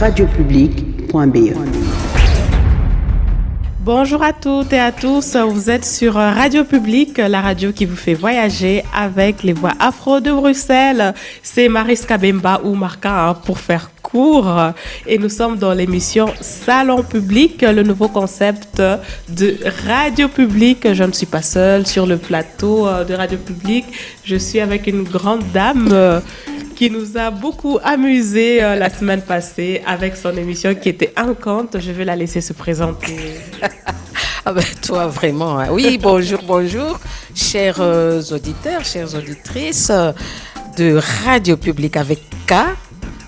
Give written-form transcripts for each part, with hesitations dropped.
radiopublic.be. Bonjour à toutes et à tous, vous êtes sur Radio Public, la radio qui vous fait voyager avec les voix afro de Bruxelles. C'est Mariska Bemba ou Marca pour faire court et nous sommes dans l'émission Salon Public, le nouveau concept de Radio Public. Je ne suis pas seule sur le plateau de Radio Public, je suis avec une grande dame qui nous a beaucoup amusé la semaine passée avec son émission qui était enquante. Je vais la laisser se présenter. Ah ben toi vraiment, hein. Oui, bonjour, chers auditeurs, chères auditrices de Radio Public avec K.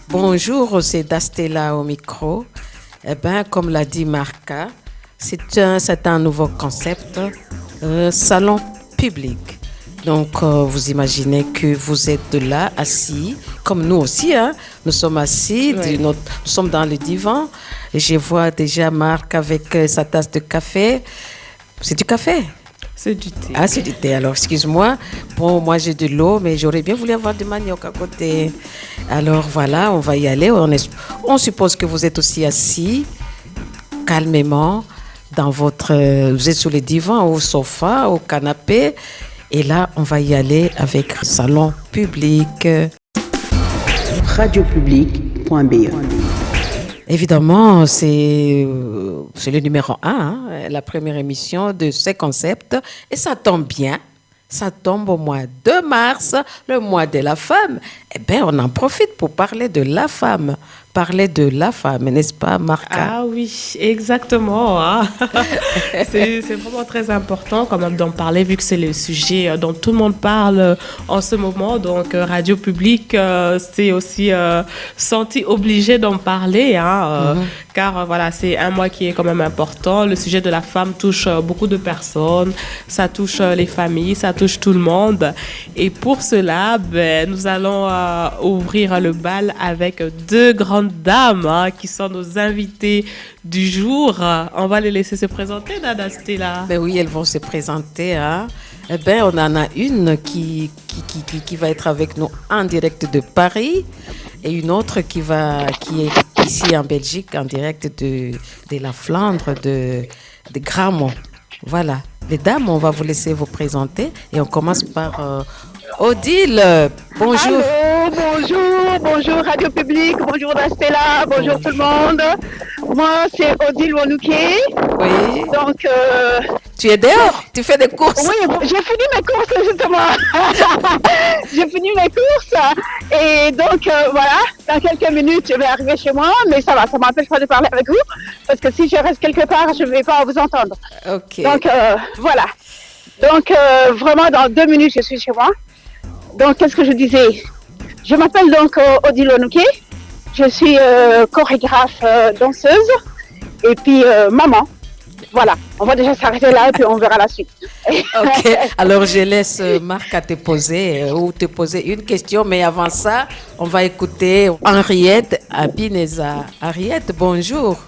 Bonjour, c'est Dastella au micro. Eh ben, comme l'a dit Marca, c'est un nouveau concept, salon public. Donc, vous imaginez que vous êtes là, assis, comme nous aussi, hein. Nous sommes assis, oui. Nous sommes dans le divan. Et je vois déjà Marc avec sa tasse de café. C'est du café? C'est du thé. Ah, c'est du thé. Alors, excuse-moi. Bon, moi, j'ai de l'eau, mais j'aurais bien voulu avoir du manioc à côté. Alors, voilà, on va y aller. On suppose que vous êtes aussi assis, calmement, vous êtes sur le divan, au sofa, au canapé. Et là, on va y aller avec Salon Public. radiopublic.be. Évidemment, c'est le numéro 1, hein, la première émission de ce concept. Et ça tombe bien. Ça tombe au mois de mars, le mois de la femme. Eh bien, on en profite pour parler de la femme. Parler de la femme, n'est-ce pas, Marca? Ah oui, exactement. Hein. C'est vraiment très important quand même d'en parler, vu que c'est le sujet dont tout le monde parle en ce moment. Donc, Radio Public s'est aussi senti obligé d'en parler, hein, car voilà, c'est un mois qui est quand même important. Le sujet de la femme touche beaucoup de personnes, ça touche les familles, ça touche tout le monde. Et pour cela, nous allons ouvrir le bal avec deux grandes dames, hein, qui sont nos invités du jour. On va les laisser se présenter, Nada Stella. Ben oui, elles vont se présenter. Hein. Eh ben, on en a une qui va être avec nous en direct de Paris et une autre qui est ici en Belgique en direct de la Flandre, de Gramont. Voilà. Les dames, on va vous laisser vous présenter et on commence par Odile. Bonjour. Allô, bonjour Radio Public, bonjour Dastella, bonjour tout le monde. Moi, c'est Odile Wanouké. Oui. Donc, tu es dehors? Tu fais des courses? Oui, j'ai fini mes courses justement. J'ai fini mes courses et donc voilà, dans quelques minutes, je vais arriver chez moi, mais ça va, ça m'empêche pas de parler avec vous parce que si je reste quelque part, je ne vais pas vous entendre. Ok. Donc voilà. Donc vraiment, dans 2 minutes, je suis chez moi. Donc, qu'est-ce que je disais? Je m'appelle donc Odile Wanouké. Je suis chorégraphe, danseuse et puis maman. Voilà, on va déjà s'arrêter là et puis on verra la suite. Ok, alors je laisse Marc te poser une question, mais avant ça, on va écouter Henriette Abineza. Henriette, bonjour.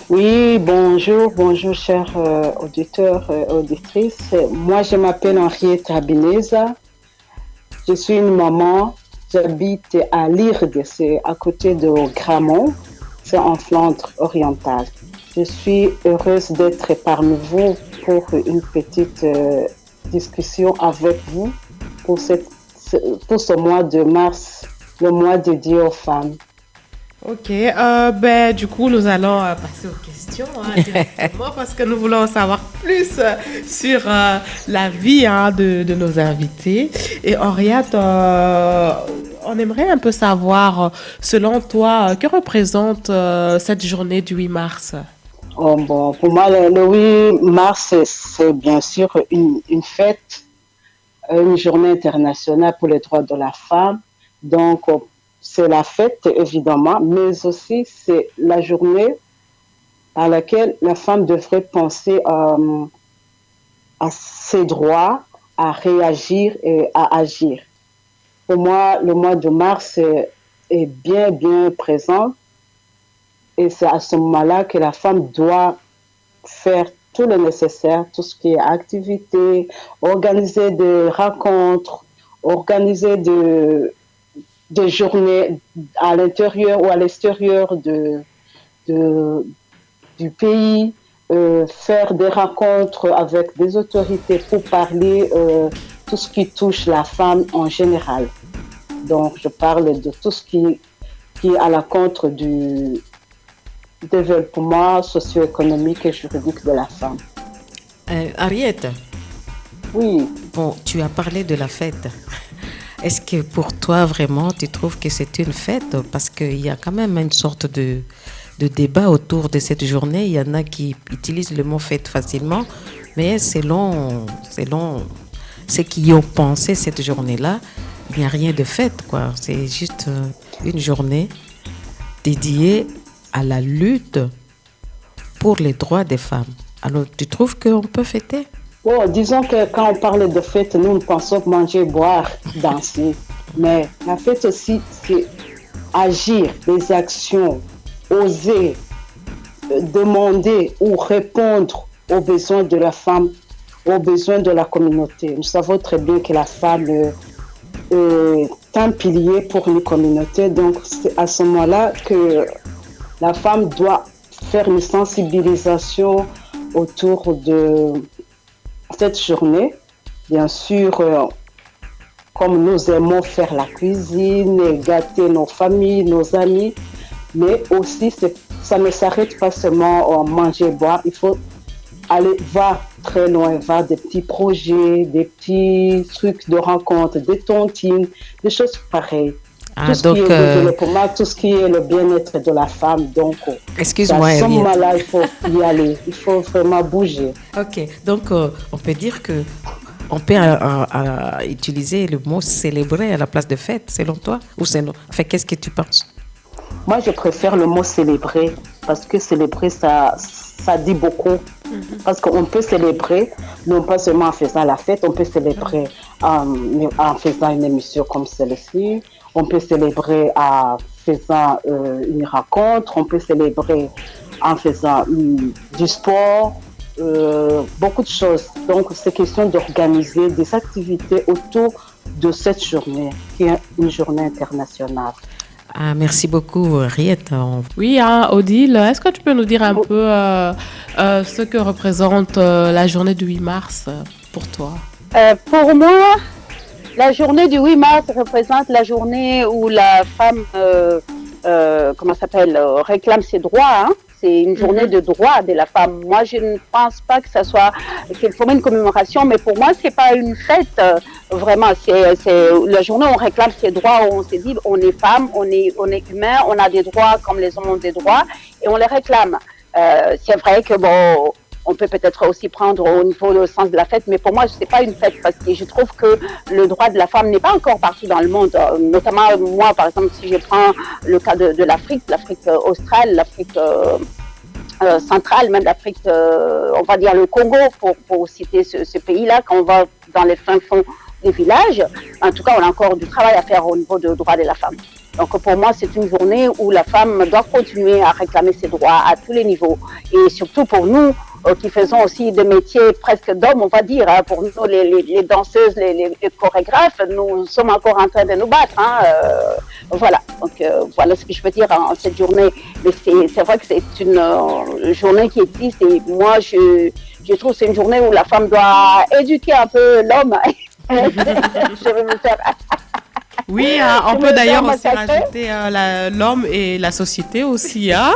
Oui, bonjour chers auditeurs et auditrices. Moi, je m'appelle Henriette Abineza. Je suis une maman. J'habite à Lierde, c'est à côté de Gramont, c'est en Flandre orientale. Je suis heureuse d'être parmi vous pour une petite discussion avec vous pour ce mois de mars, le mois dédié aux femmes. Ok, du coup, nous allons passer aux questions directement parce que nous voulons en savoir plus sur la vie de nos invités. Et Henriette, on aimerait un peu savoir, selon toi, que représente cette journée du 8 mars? Oh, bon, pour moi, le 8 mars, c'est bien sûr une fête, une journée internationale pour les droits de la femme. Donc, c'est la fête, évidemment, mais aussi c'est la journée à laquelle la femme devrait penser à ses droits, à réagir et à agir. Pour moi, le mois de mars est bien présent et c'est à ce moment-là que la femme doit faire tout le nécessaire, tout ce qui est activité, organiser des rencontres, organiser des journées à l'intérieur ou à l'extérieur de de, du pays, faire des rencontres avec des autorités pour parler tout ce qui touche la femme en général. Donc, je parle de tout ce qui est à la contre du développement socio-économique et juridique de la femme. Ariette, Oui, bon, tu as parlé de la fête. Est-ce que pour toi, vraiment, tu trouves que c'est une fête? Parce qu'il y a quand même une sorte de débat autour de cette journée. Il y en a qui utilisent le mot fête facilement, mais selon ceux qui ont pensé cette journée-là, il n'y a rien de fête, quoi. C'est juste une journée dédiée à la lutte pour les droits des femmes. Alors, tu trouves qu'on peut fêter? bon, disons que quand on parle de fête, nous pensons manger, boire, danser. Mais la fête aussi, c'est agir, des actions, oser demander ou répondre aux besoins de la femme, aux besoins de la communauté. Nous savons très bien que la femme est un pilier pour les communautés. Donc, c'est à ce moment-là que la femme doit faire une sensibilisation autour de cette journée. Bien sûr, comme nous aimons faire la cuisine, et gâter nos familles, nos amis, mais aussi ça ne s'arrête pas seulement à manger, boire. Il faut aller voir très loin, voir des petits projets, des petits trucs de rencontres, des tontines, des choses pareilles. Tout ce qui est le développement, tout ce qui est le bien-être de la femme. Donc, excuse-moi, à ce moment-là, il faut y aller. Il faut vraiment bouger. Ok, donc on peut dire que on peut utiliser le mot célébrer à la place de fête, selon toi? Ou enfin, qu'est-ce que tu penses? Moi, je préfère le mot célébrer parce que célébrer, ça dit beaucoup. Parce qu'on peut célébrer, non pas seulement en faisant la fête, on peut célébrer en faisant une émission comme celle-ci, on peut célébrer en faisant une rencontre, on peut célébrer en faisant du sport, beaucoup de choses. Donc, c'est question d'organiser des activités autour de cette journée, qui est une journée internationale. Ah, merci beaucoup, Riette. Oui, hein, Odile, est-ce que tu peux nous dire un peu ce que représente la journée du 8 mars pour toi? Pour moi, la journée du 8 mars représente la journée où la femme, réclame ses droits. Hein. C'est une journée de droits de la femme. Moi, je ne pense pas que ça soit qu'il faut une commémoration, mais pour moi, c'est pas une fête. Vraiment, c'est la journée où on réclame ses droits, où on se dit on est femme, on est humain, on a des droits comme les hommes ont des droits et on les réclame. C'est vrai que bon, on peut peut-être aussi prendre au niveau le sens de la fête, mais pour moi, c'est pas une fête parce que je trouve que le droit de la femme n'est pas encore partout dans le monde. Notamment moi, par exemple, si je prends le cas de l'Afrique australe, l'Afrique centrale, même l'Afrique, on va dire le Congo, pour citer ce pays-là, quand on va dans les fins fonds des villages, en tout cas, on a encore du travail à faire au niveau des droits de la femme. Donc pour moi, c'est une journée où la femme doit continuer à réclamer ses droits à tous les niveaux. Et surtout pour nous, qui faisons aussi des métiers presque d'hommes, on va dire, hein, pour nous, les danseuses, les chorégraphes, nous sommes encore en train de nous battre. Hein, voilà, donc voilà ce que je peux dire en cette journée. Mais c'est vrai que c'est une journée qui existe et moi, je trouve que c'est une journée où la femme doit éduquer un peu l'homme. Je vais me faire... Oui, hein, on peut d'ailleurs aussi rajouter l'homme et la société aussi. Hein.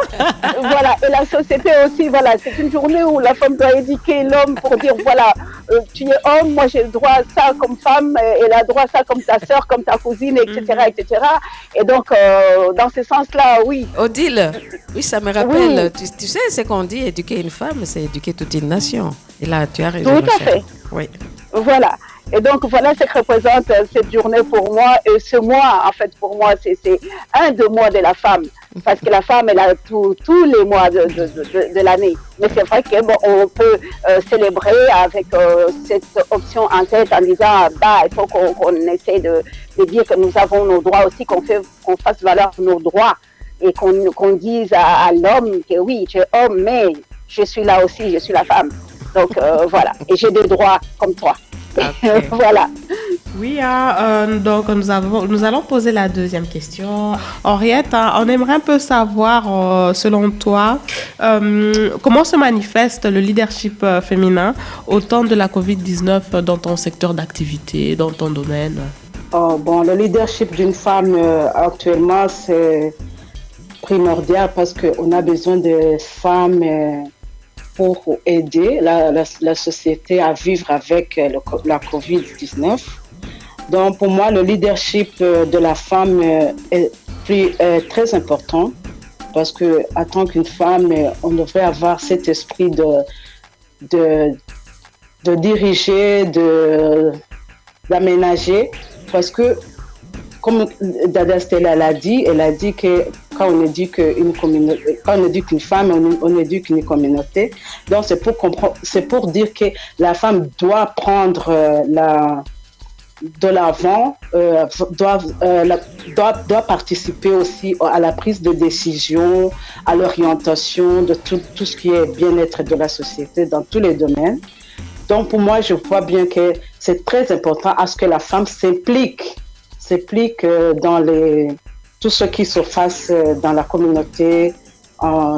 Voilà, et la société aussi, voilà, c'est une journée où la femme doit éduquer l'homme pour dire, voilà, tu es homme, moi j'ai le droit à ça comme femme, elle a le droit à ça comme ta sœur, comme ta cousine, etc. etc. Et donc, dans ce sens-là, oui. Odile, oui, ça me rappelle, oui. Tu sais, ce qu'on dit, éduquer une femme, c'est éduquer toute une nation. Et là, tu as raison. Tout à fait. Oui. Voilà. Et donc, voilà ce que représente cette journée pour moi. Et ce mois, en fait, pour moi, c'est un des mois de la femme. Parce que la femme, elle a tous les mois de l'année. Mais c'est vrai qu'on bon, peut célébrer avec cette option en tête en disant, bah, il faut qu'on essaie de dire que nous avons nos droits aussi, qu'on fasse valoir nos droits. Et qu'on dise à l'homme que oui, tu es homme, mais je suis là aussi, je suis la femme. Donc, voilà. Et j'ai des droits comme toi. Okay. Voilà. Oui, donc nous allons poser la deuxième question. Henriette, on aimerait un peu savoir, selon toi, comment se manifeste le leadership féminin au temps de la COVID-19 dans ton secteur d'activité, dans ton domaine? Le leadership d'une femme actuellement, c'est primordial parce qu'on a besoin de femmes pour aider la société à vivre avec la COVID-19. Donc, pour moi, le leadership de la femme est très important parce que, en tant qu'une femme, on devrait avoir cet esprit de diriger, d'aménager. Parce que, comme Dada Stella l'a dit, elle a dit que quand on éduque qu'une femme, on éduque une communauté. Donc, c'est pour dire que la femme doit prendre de l'avant, doit participer aussi à la prise de décision, à l'orientation de tout ce qui est bien-être de la société dans tous les domaines. Donc pour moi, je vois bien que c'est très important à ce que la femme s'implique dans tout ce qui se passe dans la communauté,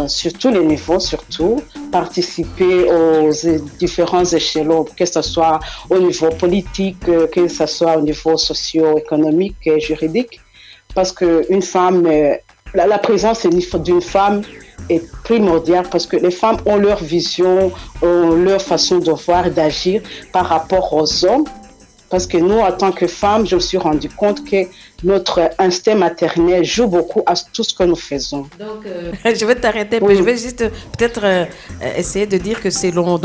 sur tous les niveaux surtout, participer aux différents échelons, que ce soit au niveau politique, que ce soit au niveau socio-économique et juridique, parce qu'une femme, la présence d'une femme est primordiale parce que les femmes ont leur vision, ont leur façon de voir et d'agir par rapport aux hommes. Parce que nous, en tant que femmes, je me suis rendu compte que notre instinct maternel joue beaucoup à tout ce que nous faisons. Donc, je vais t'arrêter, mais je vais juste peut-être essayer de dire que selon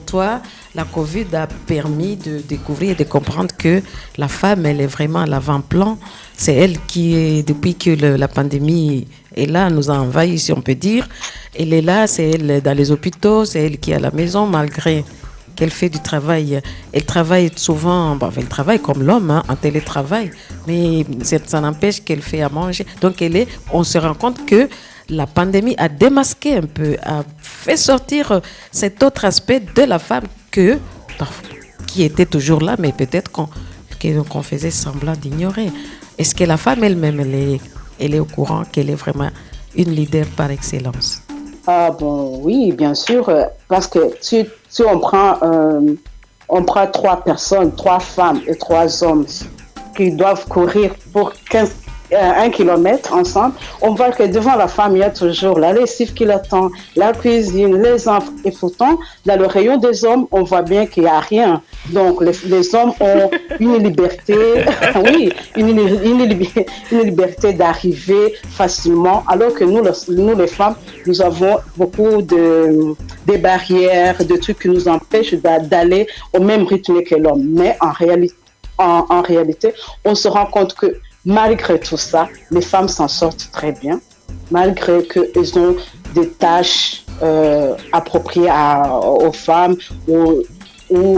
toi, la COVID a permis de découvrir et de comprendre que la femme, elle est vraiment à l'avant-plan. C'est elle qui est, depuis que la pandémie est là, nous a envahis, si on peut dire. Elle est là, c'est elle dans les hôpitaux, c'est elle qui est à la maison, malgré qu'elle fait du travail. Elle travaille souvent, elle travaille comme l'homme, en télétravail, mais ça n'empêche qu'elle fait à manger. Donc on se rend compte que la pandémie a démasqué un peu, a fait sortir cet autre aspect de la femme qui était toujours là, mais peut-être qu'on faisait semblant d'ignorer. Est-ce que la femme elle-même, elle est au courant qu'elle est vraiment une leader par excellence? Oui, bien sûr, parce que si on prend 3 personnes, 3 femmes et 3 hommes qui doivent courir pour 1 kilomètre ensemble, on voit que devant la femme, il y a toujours la lessive qui l'attend, la cuisine, les enfants. Et pourtant, dans le rayon des hommes, on voit bien qu'il n'y a rien. Donc, les hommes ont une liberté, oui, une liberté d'arriver facilement, alors que nous, les femmes, nous avons beaucoup de barrières, de trucs qui nous empêchent d'aller au même rythme que l'homme. Mais en réalité, on se rend compte que malgré tout ça, les femmes s'en sortent très bien, malgré qu'elles ont des tâches appropriées aux femmes ou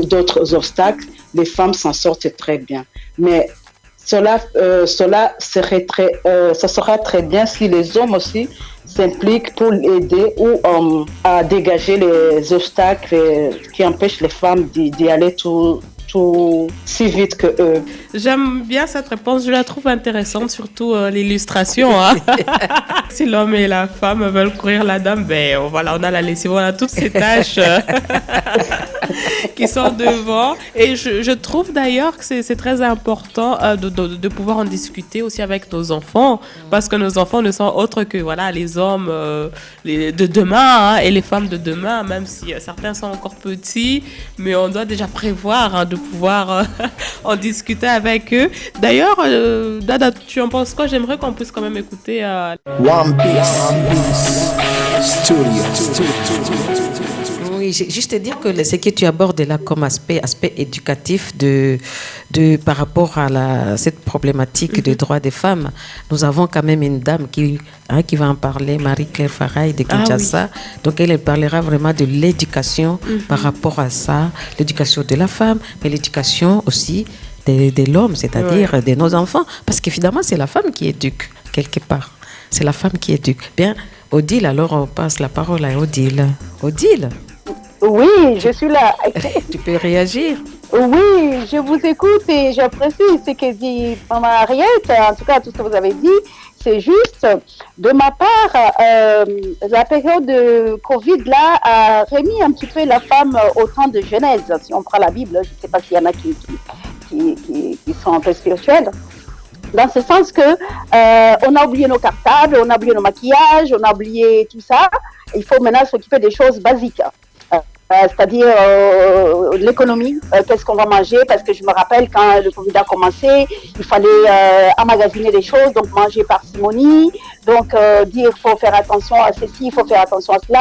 d'autres obstacles, les femmes s'en sortent très bien. Mais cela sera très bien si les hommes aussi s'impliquent pour aider ou à dégager les obstacles qui empêchent les femmes d'y aller tout si vite que eux. J'aime bien cette réponse, je la trouve intéressante, surtout l'illustration. Si l'homme et la femme veulent courir la dame, voilà, on a la lessive, on a toutes ces tâches qui sont devant. Et je trouve d'ailleurs que c'est très important de pouvoir en discuter aussi avec nos enfants, parce que nos enfants ne sont autres que les hommes de demain et les femmes de demain, même si certains sont encore petits, mais on doit déjà prévoir de pouvoir en discuter avec eux. D'ailleurs, Dada, tu en penses quoi? J'aimerais qu'on puisse quand même écouter One Piece Studio. Oui, juste dire que ce que tu abordes là comme aspect éducatif par rapport à cette problématique des droits des femmes, nous avons quand même une dame qui va en parler, Marie-Claire Faraille de Kinshasa. Oui. Donc elle parlera vraiment de l'éducation par rapport à ça, l'éducation de la femme, mais l'éducation aussi de l'homme, c'est-à-dire de nos enfants, parce qu'évidemment c'est la femme qui éduque quelque part. C'est la femme qui éduque. Bien, Odile, alors on passe la parole à Odile. Odile? Oui, je suis là. Tu peux réagir? Oui, je vous écoute et j'apprécie ce que dit Maman Ariette. En tout cas, tout ce que vous avez dit, c'est juste. De ma part, la période de Covid là a remis un petit peu la femme au temps de Genèse. Si on prend la Bible, je ne sais pas s'il y en a qui sont un peu spirituels. Dans ce sens que on a oublié nos cartables, on a oublié nos maquillages, on a oublié tout ça. Il faut maintenant s'occuper des choses basiques. C'est-à-dire l'économie, qu'est-ce qu'on va manger, parce que je me rappelle quand le Covid a commencé, il fallait emmagasiner des choses, donc manger parcimonie, donc dire il faut faire attention à ceci, il faut faire attention à cela,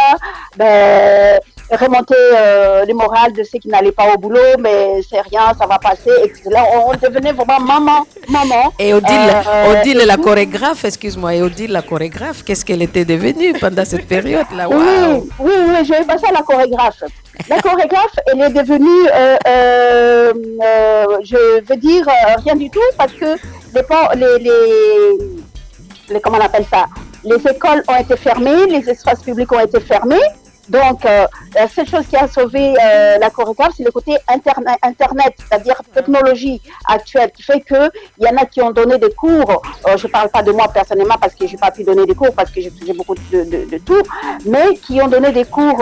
remonter le moral de ceux qui n'allaient pas au boulot, mais c'est rien, ça va passer, etc. Là, on devenait vraiment maman. Et Odile la chorégraphe, excuse-moi, et Odile la chorégraphe, qu'est-ce qu'elle était devenue pendant cette période-là? Wow. Oui, je vais passer à la chorégraphe. La chorégraphe, elle est devenue, je veux dire, rien du tout, parce que comment on appelle ça? Les écoles ont été fermées, les espaces publics ont été fermés. Donc, la seule chose qui a sauvé la chorégraphe, c'est le côté Internet, c'est-à-dire technologie actuelle, qui fait qu'il y en a qui ont donné des cours. Je ne parle pas de moi personnellement parce que je n'ai pas pu donner des cours, parce que j'ai beaucoup de tout, mais qui ont donné des cours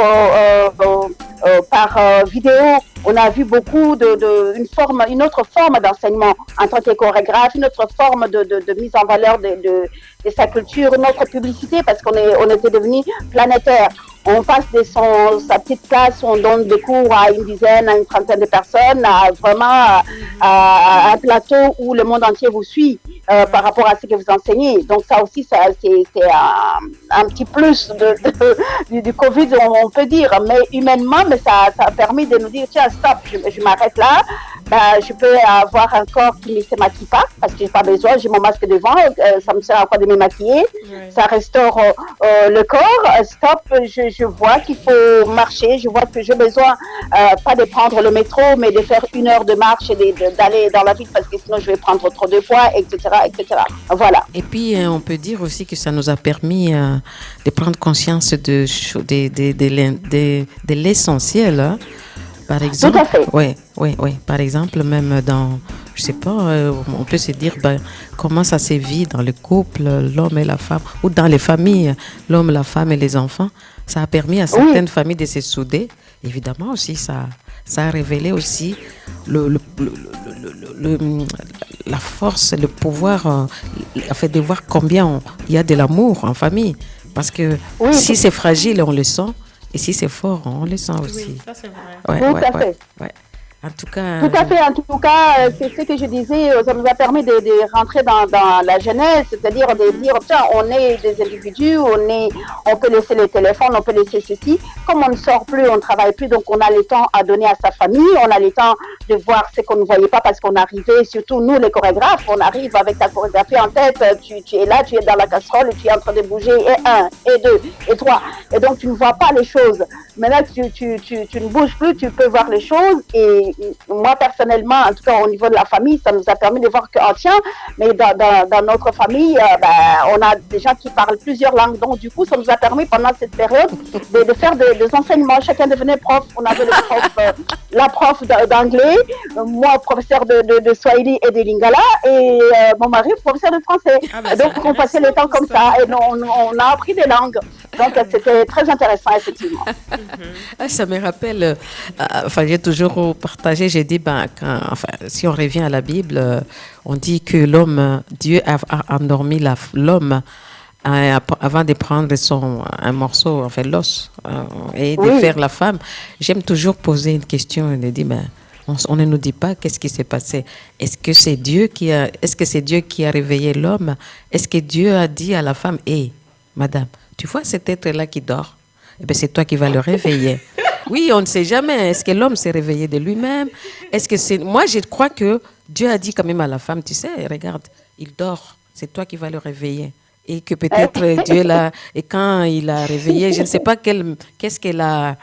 par vidéo. On a vu beaucoup une autre forme d'enseignement en tant que chorégraphe, une autre forme de mise en valeur de sa culture, notre publicité, parce qu'on était devenu planétaire. On passe de sa petite classe, on donne des cours à une dizaine, à une trentaine de personnes, à un plateau où le monde entier vous suit par rapport à ce que vous enseignez. Donc ça aussi, c'est un petit plus du Covid, on peut dire. Mais humainement, ça a permis de nous dire, tiens, stop, je m'arrête là. Je peux avoir un corps qui ne se maquille pas parce que j'ai pas besoin, j'ai mon masque devant, ça me sert à quoi de me maquiller, ça restaure le corps, stop, je vois qu'il faut marcher, je vois que j'ai besoin pas de prendre le métro mais de faire 1 heure de marche et d'aller dans la ville parce que sinon je vais prendre trop de poids, etc. Voilà. Et puis on peut dire aussi que ça nous a permis de prendre conscience de l'essentiel, hein. Par exemple, tout à fait. Oui. Par exemple, même dans, je sais pas, on peut se dire comment ça se vit dans le couple, l'homme et la femme, ou dans les familles, l'homme, la femme et les enfants. Ça a permis à certaines familles de se souder. Évidemment aussi, ça a révélé aussi la force, le pouvoir, de voir combien il y a de l'amour en famille. Parce que si c'est fragile, on le sent. Et si c'est fort, on le sent aussi. Oui, ça c'est vrai. Tout à fait. En tout cas, c'est ce que je disais, ça nous a permis de rentrer dans la jeunesse, c'est-à-dire de dire, tiens, on est des individus, on peut laisser les téléphones, on peut laisser ceci. Comme on ne sort plus, on ne travaille plus, donc on a le temps à donner à sa famille, on a le temps de voir ce qu'on ne voyait pas parce qu'on arrivait, surtout nous les chorégraphes, on arrive avec ta chorégraphie en tête, tu es là, tu es dans la casserole, tu es en train de bouger, et 1, et 2, et 3. Et donc tu ne vois pas les choses. Maintenant tu ne bouges plus, tu peux voir les choses et moi personnellement, en tout cas au niveau de la famille, ça nous a permis de voir que tiens, mais dans notre famille, on a des gens qui parlent plusieurs langues, donc du coup ça nous a permis pendant cette période de faire des enseignements. Chacun devenait prof. On avait la prof d'anglais, moi professeur de Swahili et de Lingala et mon mari professeur de français. Donc on passait le temps comme ça et on a appris des langues. Donc c'était très intéressant effectivement. Ça me rappelle, j'ai toujours partagé, j'ai dit, si on revient à la Bible, on dit que Dieu a endormi l'homme avant de prendre un morceau, l'os, et de faire la femme. J'aime toujours poser une question et de dire, on ne nous dit pas qu'est-ce qui s'est passé. Est-ce que c'est Dieu qui a réveillé l'homme? Est-ce que Dieu a dit à la femme, hé, madame, tu vois cet être-là qui dort? Eh bien, c'est toi qui vas le réveiller. Oui, on ne sait jamais. Est-ce que l'homme s'est réveillé de lui-même? Moi, je crois que Dieu a dit quand même à la femme, tu sais, regarde, il dort. C'est toi qui vas le réveiller. Et que peut-être Dieu l'a... Et quand il a réveillé, je ne sais pas qu'est-ce qu'elle a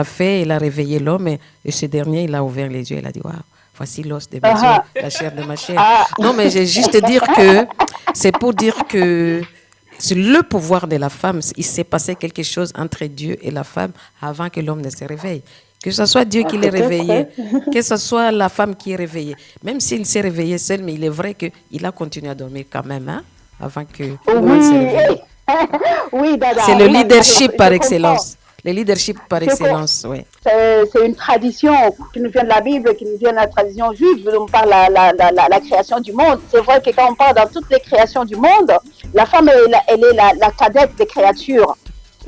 fait. Il a réveillé l'homme et ce dernier, il a ouvert les yeux. Il a dit, waouh, voici l'os de mes os, la chair de ma chair. Non, mais j'ai juste dire que... C'est pour dire que... C'est le pouvoir de la femme. Il s'est passé quelque chose entre Dieu et la femme avant que l'homme ne se réveille. Que ce soit Dieu qui l'ait Peut-être, réveillé, hein. que ce soit la femme qui est réveillée. Même s'il s'est réveillé seul, mais il est vrai qu'il a continué à dormir quand même, hein, avant que elle se Oui, réveille. oui, Dada. C'est le Oui, leadership par je comprends. excellence. Le leadership par Je comprends. excellence, oui. C'est une tradition qui nous vient de la Bible, qui nous vient de la tradition juive, on parle la création du monde. C'est vrai que quand on parle dans toutes les créations du monde, la femme, elle est la cadette des créatures.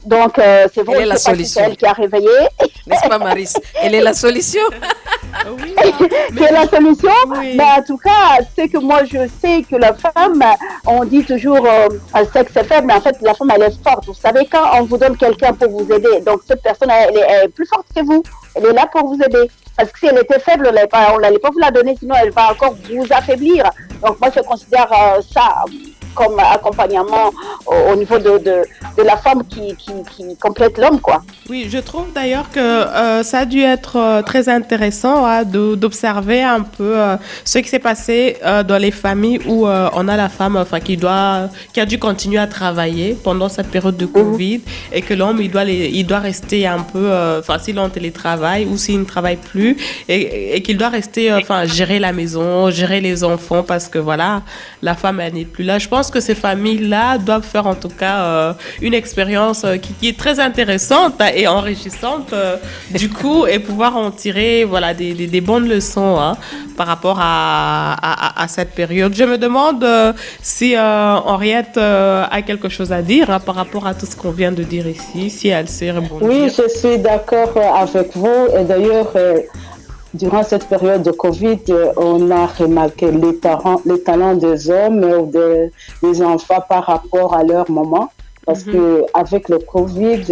Donc, c'est vrai Elle est la que c'est pas si c'est solution. elle qui a réveillé, N'est-ce pas, Maris? Elle est la solution. Oui, qui est la solution. oui. Mais en tout cas, c'est que moi, je sais que la femme, on dit toujours un sexe est faible, mais en fait, la femme, elle est forte. Vous savez, quand on vous donne quelqu'un pour vous aider, donc cette personne, elle est plus forte que vous. Elle est là pour vous aider. Parce que si elle était faible, on n'allait pas vous la donner, sinon elle va encore vous affaiblir. Donc moi, je considère ça comme accompagnement au niveau de la femme qui complète l'homme, quoi. Oui, je trouve d'ailleurs que ça a dû être très intéressant hein, d'observer un peu ce qui s'est passé dans les familles où on a la femme enfin, qui a dû continuer à travailler pendant cette période de Covid et que l'homme, il doit rester un peu, enfin, s'il est en télétravail ou s'il ne travaille plus et qu'il doit rester, enfin, gérer la maison, gérer les enfants parce que voilà, la femme, elle n'est plus là. Je pense que ces familles-là doivent faire en tout cas une expérience qui est très intéressante et enrichissante du coup et pouvoir en tirer voilà, des bonnes leçons hein, par rapport à cette période. Je me demande si Henriette a quelque chose à dire hein, par rapport à tout ce qu'on vient de dire ici, si elle sait rebondir. Oui, je suis d'accord avec vous. Et d'ailleurs, durant cette période de Covid, on a remarqué les talents des hommes ou des enfants par rapport à leur maman. Parce que avec le Covid,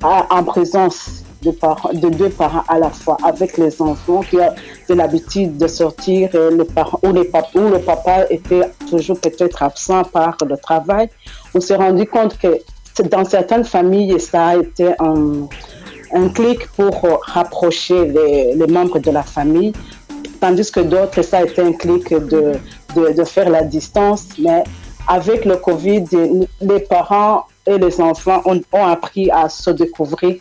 en présence de deux parents à la fois, avec les enfants qui ont de l'habitude de sortir, le papa était toujours peut-être absent par le travail, on s'est rendu compte que dans certaines familles, ça a été un clic pour rapprocher les membres de la famille, tandis que d'autres, ça a été un clic de faire la distance. Mais avec le Covid, les parents et les enfants ont appris à se découvrir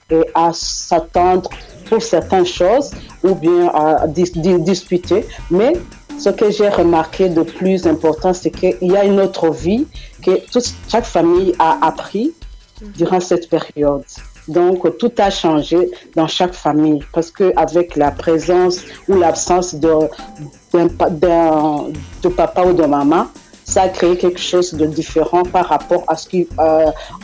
et à s'attendre pour certaines choses ou bien à discuter. Mais ce que j'ai remarqué de plus important, c'est qu'il y a une autre vie que chaque famille a appris durant cette période. Donc, tout a changé dans chaque famille parce qu'avec la présence ou l'absence de papa ou de maman, ça a créé quelque chose de différent par rapport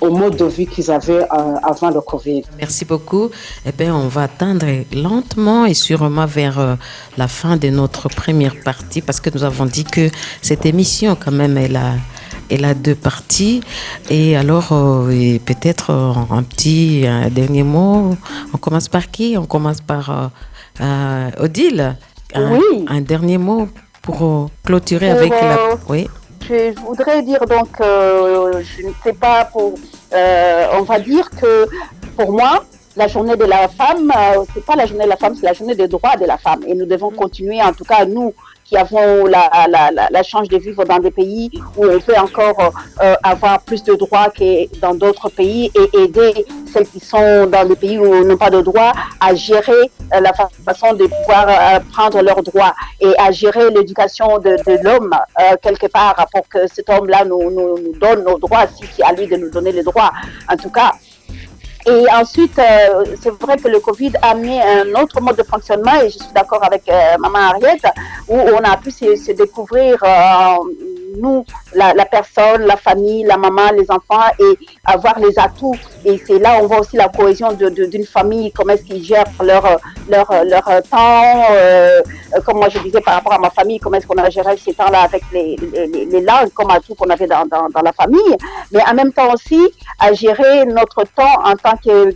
au mode de vie qu'ils avaient avant le Covid. Merci beaucoup. Eh bien, on va tendre lentement et sûrement vers la fin de notre première partie parce que nous avons dit que cette émission, quand même, elle a deux parties. Et alors, et peut-être un dernier mot. On commence par qui? On commence par Odile. Oui. Un dernier mot pour clôturer avec la... Oui. Je voudrais dire donc, je ne sais pas, on va dire que pour moi, la journée de la femme, c'est pas la journée de la femme, c'est la journée des droits de la femme. Et nous devons continuer, en tout cas nous qui avons la chance de vivre dans des pays où on peut encore avoir plus de droits que dans d'autres pays et aider celles qui sont dans des pays où on n'a pas de droits à gérer la façon de pouvoir prendre leurs droits et à gérer l'éducation de l'homme quelque part pour que cet homme-là nous donne nos droits, si c'est à lui de nous donner les droits. En tout cas, et ensuite, c'est vrai que le Covid a amené un autre mode de fonctionnement et je suis d'accord avec Maman Henriette où on a pu se découvrir nous, la personne, la famille, la maman, les enfants et avoir les atouts. Et c'est là on voit aussi la cohésion d'une famille, comment est-ce qu'ils gèrent leur temps. Comme moi je disais par rapport à ma famille, comment est-ce qu'on a géré ces temps-là avec les langues comme atout qu'on avait dans la famille. Mais en même temps aussi à gérer notre temps en tant que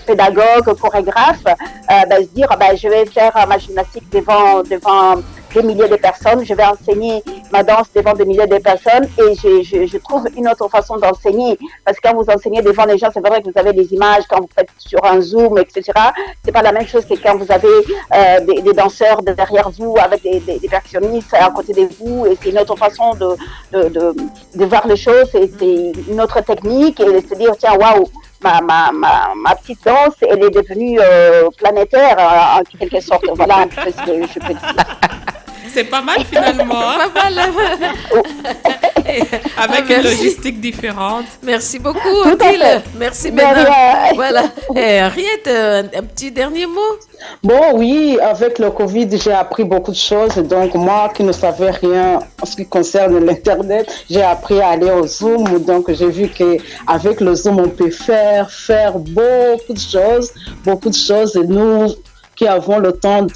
pédagogue, chorégraphe, se dire je vais faire ma gymnastique devant des milliers de personnes, je vais enseigner ma danse devant des milliers de personnes et je trouve une autre façon d'enseigner parce que quand vous enseignez devant les gens, c'est vrai que vous avez des images, quand vous faites sur un zoom, etc. C'est pas la même chose que quand vous avez des danseurs derrière vous avec des percussionnistes à côté de vous et c'est une autre façon de voir les choses et c'est une autre technique et se dire tiens waouh, ma petite danse, elle est devenue planétaire en quelque sorte. Voilà un peu ce que je peux dire. C'est pas mal finalement, hein, Pas mal, hein. avec Ah, une merci. logistique différente. Merci beaucoup, Tout à Odile. fait. Merci, De mesdames. rien. Voilà. Henriette, un petit dernier mot? Bon, oui, avec le Covid, j'ai appris beaucoup de choses. Donc, moi qui ne savais rien en ce qui concerne l'Internet, j'ai appris à aller au Zoom. Donc, j'ai vu qu'avec le Zoom, on peut faire beaucoup de choses. Beaucoup de choses. Et nous qui avons le temps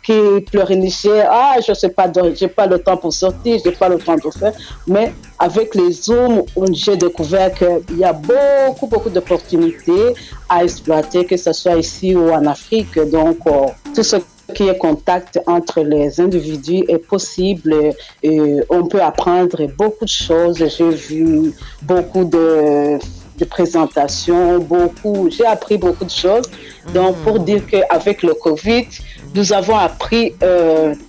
qui pleurnichaient, je sais pas, j'ai pas le temps pour sortir, j'ai pas le temps de faire. Mais avec les Zooms, j'ai découvert qu'il y a beaucoup d'opportunités à exploiter, que ce soit ici ou en Afrique. Donc, tout ce qui est contact entre les individus est possible et on peut apprendre beaucoup de choses. J'ai vu beaucoup de présentations, j'ai appris beaucoup de choses. Donc, pour dire qu'avec le Covid, nous avons appris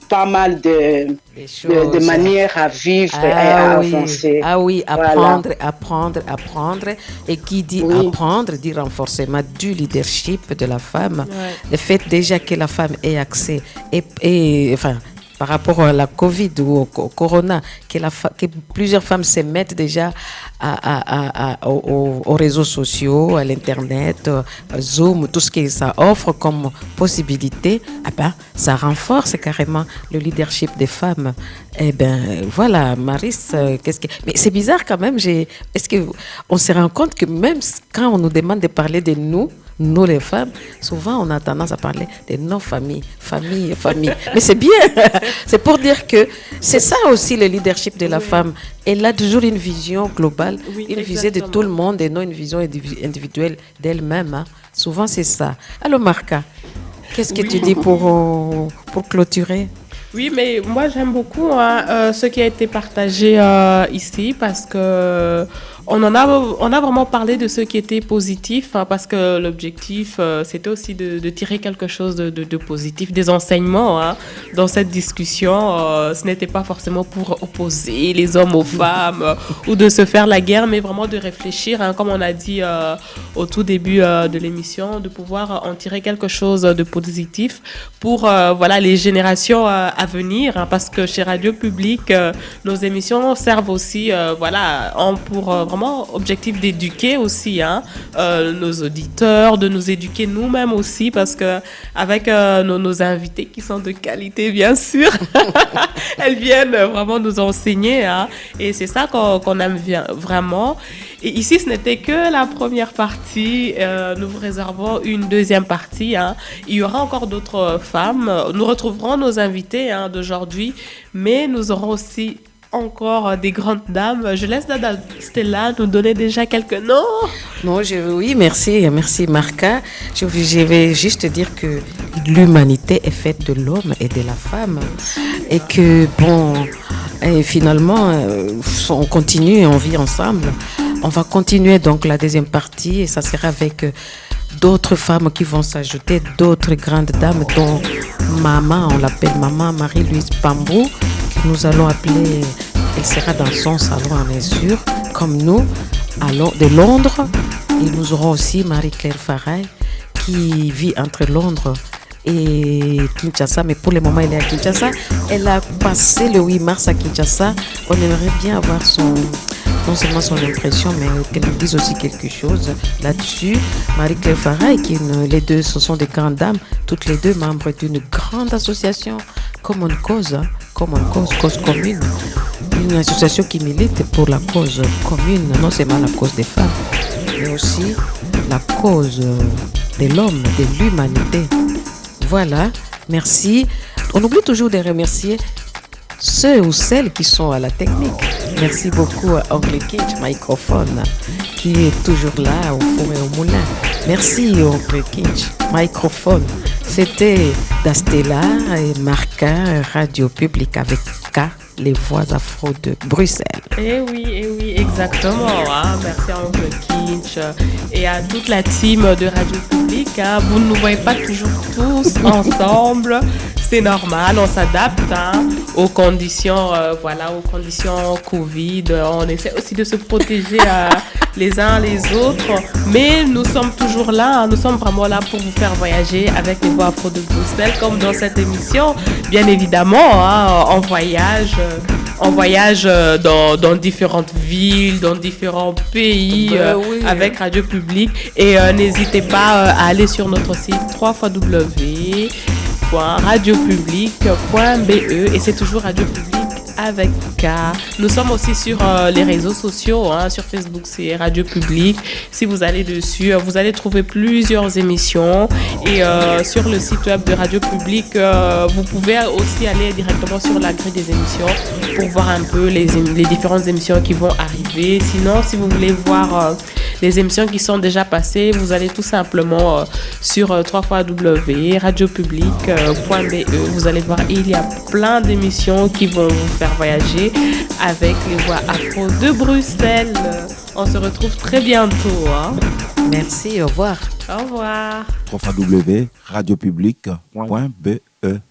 pas mal de manières à vivre et à avancer. Ah oui, Voilà. apprendre. Et qui dit Oui. apprendre, dit renforcement du leadership de la femme. Ouais. Le fait déjà que la femme ait accès enfin, par rapport à la Covid ou au Corona, que plusieurs femmes se mettent déjà aux réseaux sociaux, à l'Internet, Zoom, tout ce que ça offre comme possibilité, ça renforce carrément le leadership des femmes. Eh bien, voilà, Maris, mais c'est bizarre quand même, est-ce qu'on se rend compte que même quand on nous demande de parler de nous les femmes, souvent on a tendance à parler de nos familles. Mais c'est bien, c'est pour dire que c'est ça aussi le leadership de la femme. Elle a toujours une vision globale, Oui, une vision de exactement. tout le monde et non une vision individuelle d'elle-même, hein. Souvent c'est ça. Alors Marca, qu'est-ce que tu dis pour clôturer? Oui, mais moi j'aime beaucoup ce qui a été partagé ici parce que on a vraiment parlé de ce qui était positif parce que l'objectif c'était aussi de tirer quelque chose de positif, des enseignements dans cette discussion. Ce n'était pas forcément pour opposer les hommes aux femmes ou de se faire la guerre, mais vraiment de réfléchir, comme on a dit au tout début de l'émission, de pouvoir en tirer quelque chose de positif pour les générations à venir, parce que chez Radio Public, nos émissions servent aussi, pour vraiment objectif d'éduquer aussi nos auditeurs, de nous éduquer nous-mêmes aussi, parce que avec nos invités qui sont de qualité, bien sûr, elles viennent vraiment nous enseigner, et c'est ça qu'on aime vraiment. Et ici, ce n'était que la première partie. Nous vous réservons une deuxième partie. Il y aura encore d'autres femmes. Nous retrouverons nos invités d'aujourd'hui, mais nous aurons aussi encore des grandes dames. Je laisse Dada Stella nous donner déjà quelques noms. Non, oui, merci Marca. Je vais juste dire que l'humanité est faite de l'homme et de la femme et que finalement on continue et on vit ensemble. On va continuer donc la deuxième partie et ça sera avec d'autres femmes qui vont s'ajouter, d'autres grandes dames dont maman, on l'appelle maman Marie-Louise Pambou, que nous allons appeler, elle sera dans son salon à mesure, comme nous, de Londres. Et nous aurons aussi Marie-Claire Faray qui vit entre Londres et Kinshasa, mais pour le moment elle est à Kinshasa. Elle a passé le 8 mars à Kinshasa. On aimerait bien avoir non seulement son impression, mais qu'elle nous dise aussi quelque chose là-dessus. Marie-Claire Faray, les deux, ce sont des grandes dames, toutes les deux membres d'une grande association, Common Cause, cause commune. Une association qui milite pour la cause commune, non seulement la cause des femmes, mais aussi la cause de l'homme, de l'humanité. Voilà, merci. On oublie toujours de remercier ceux ou celles qui sont à la technique. Merci beaucoup à Oncle Kinch, microphone, qui est toujours là au four et au moulin. Merci Oncle Kinch. microphone. C'était Dastella et Marca, Radio Publique avec K, les voix afro de Bruxelles. Eh oui, exactement. Hein. Merci à Oncle Kinch et à toute la team de Radio Publique. Hein. Vous ne nous voyez pas toujours tous ensemble. C'est normal, on s'adapte hein, aux conditions, aux conditions Covid. On essaie aussi de se protéger les uns les autres. Mais nous sommes toujours là. Hein. Nous sommes vraiment là pour vous faire voyager avec les voix afro de Bruxelles, comme dans cette émission. Bien évidemment, hein, on voyage dans différentes villes, dans différents pays avec Radio Publique. Et n'hésitez pas à aller sur notre site www.radiopublic.be et c'est toujours Radio Publique avec K. Nous sommes aussi sur les réseaux sociaux, hein, sur Facebook c'est Radio Publique. Si vous allez dessus, vous allez trouver plusieurs émissions et sur le site web de Radio Publique, vous pouvez aussi aller directement sur la grille des émissions pour voir un peu les différentes émissions qui vont arriver. Sinon, si vous voulez voir les émissions qui sont déjà passées, vous allez tout simplement sur www.radiopublic.be. Vous allez voir, il y a plein d'émissions qui vont vous faire voyager avec les voix afro de Bruxelles. On se retrouve très bientôt. Hein. Merci, au revoir. Au revoir. www.radiopublic.be